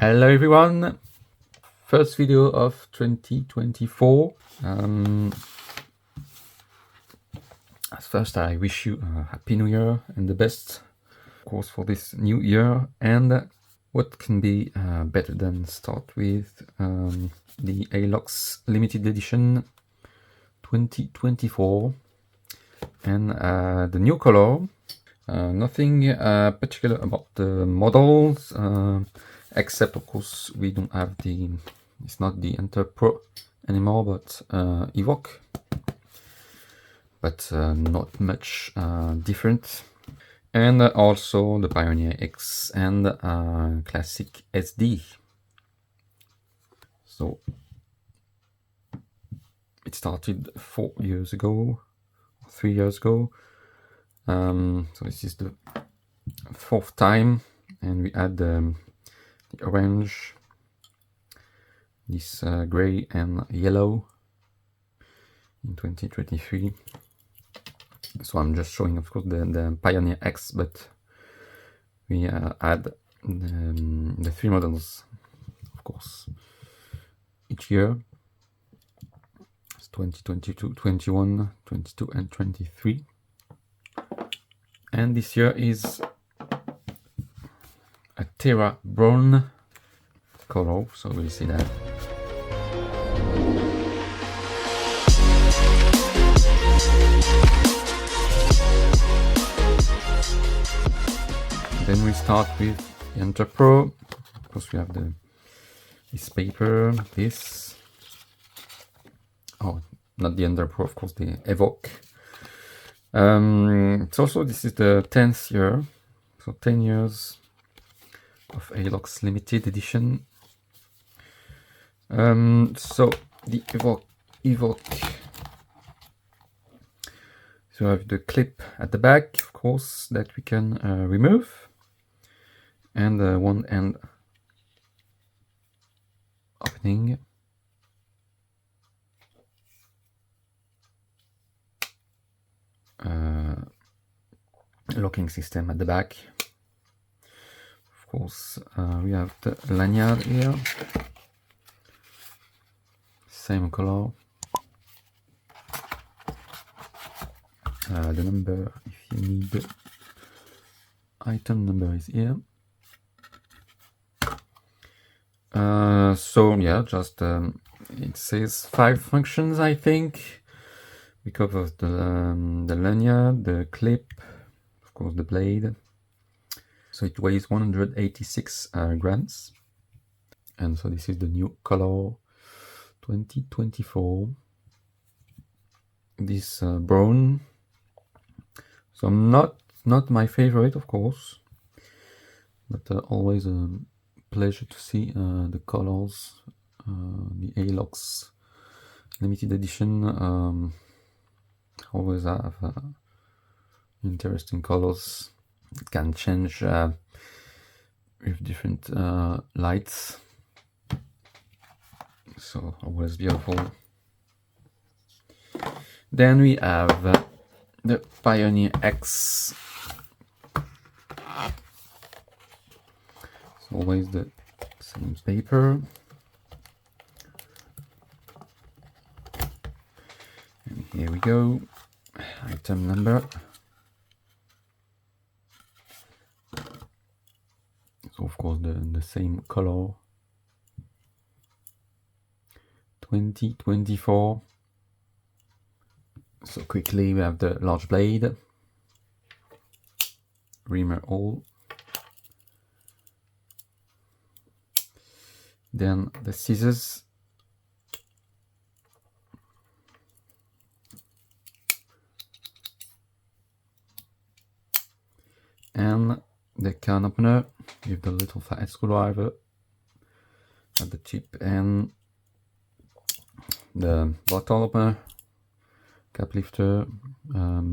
Hello everyone, first video of 2024. As first I wish you a happy new year and the best, of course, for this new year. And what can be better than start with the Alox limited edition 2024 and the new color. Nothing particular about the models, except of course we don't have it's not the Enter Pro anymore, but Evoke, but not much different. And also the Pioneer X and Classic SD. So it started 4 years ago, 3 years ago. So this is the 4th time, and we add the orange, this gray and yellow in 2023. So I'm just showing, of course, the Pioneer X, but we add the 3 models, of course, each year. It's 2022, 21, 22 and 23. And this year is a Terra Brown color, so we'll see that. Then we start with the Enter Pro. Of course, we have this paper, this. Oh, not the Enter Pro, of course, the Evoke. It's also, this is the 10th year, so 10 years of Alox limited edition. So the Evoke. So we have the clip at the back, of course, that we can remove, and one end opening. Locking system at the back. Of course, we have the lanyard here, same color. The number, if you need the item number, is here. So yeah, just it says 5 functions, I think. We cover the lanyard, the clip, of course the blade. So it weighs 186 grams. And so this is the new color 2024. This brown. So not my favorite, of course, but always a pleasure to see the colors. The Alox limited edition always have interesting colors. It can change with different lights, so always beautiful. Then we have the Pioneer X. It's always the same paper. And here we go, item number. So of course the same color, 2024. So quickly, we have the large blade, reamer hole, then the scissors, and the can opener with the little flat screwdriver at the tip, and the bottle opener, cap lifter, a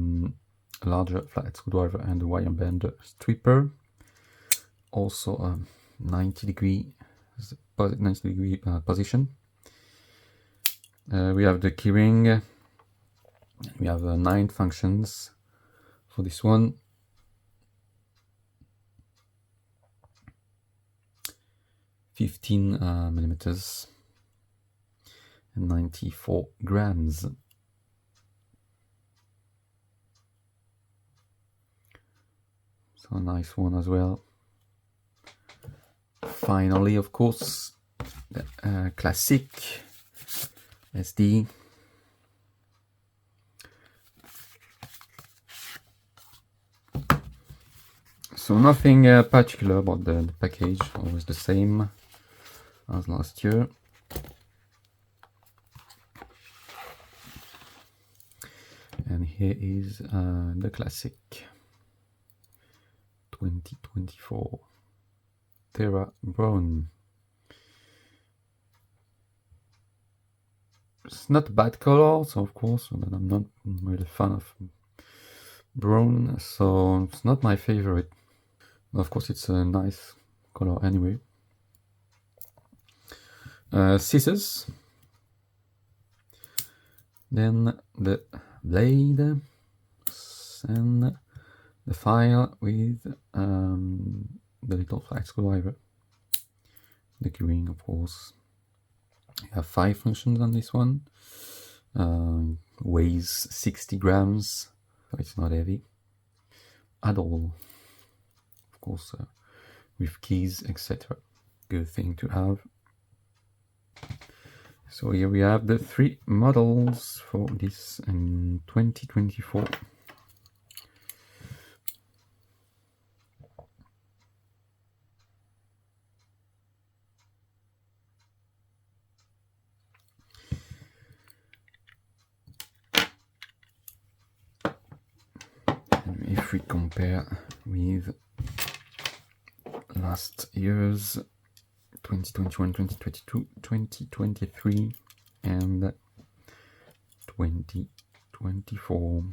larger flat screwdriver, and the wire bender stripper. Also a 90 degree position. We have the keyring. We have 9 functions for this one. 15 millimeters and 94 grams. So a nice one as well. Finally, of course, the classic SD. So nothing particular about the package, always the same as last year. And here is the classic 2024 Terra Brown. It's not a bad color, so of course, but I'm not really a fan of brown, so it's not my favorite. Of course, it's a nice color anyway. Scissors. Then the blade and the file with the little flat screwdriver. The keyring, of course. You have 5 functions on this one. Weighs 60 grams, so it's not heavy at all. Of course, with keys, etc. Good thing to have. So here we have the 3 models for this in 2024. And if we compare with last year's 2021, 2022, 2023 and 2024.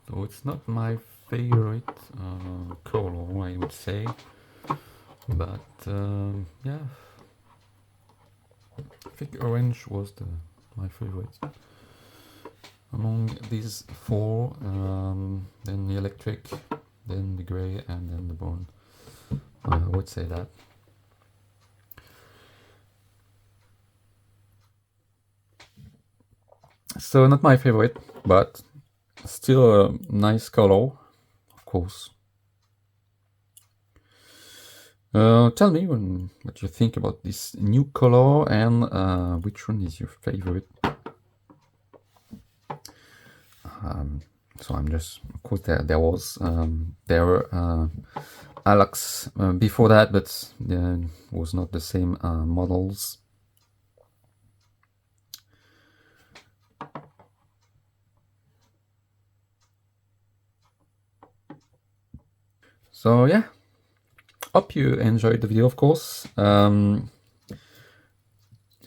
So it's not my favorite color, I would say, but yeah, I think orange was my favorite among these 4. Then the electric, then the gray, and then the brown. I would say that. So not my favorite, but still a nice color, of course. Tell me what you think about this new color and which one is your favorite. So I'm just, of course, there were Alox before that, but there was not the same models. So yeah, hope you enjoyed the video, of course. You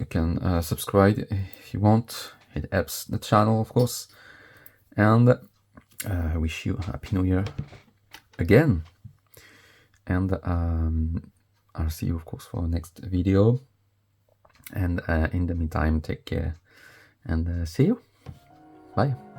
can subscribe if you want, it helps the channel, of course. And I wish you a Happy New Year again. And I'll see you, of course, for the next video. And in the meantime, take care and see you. Bye.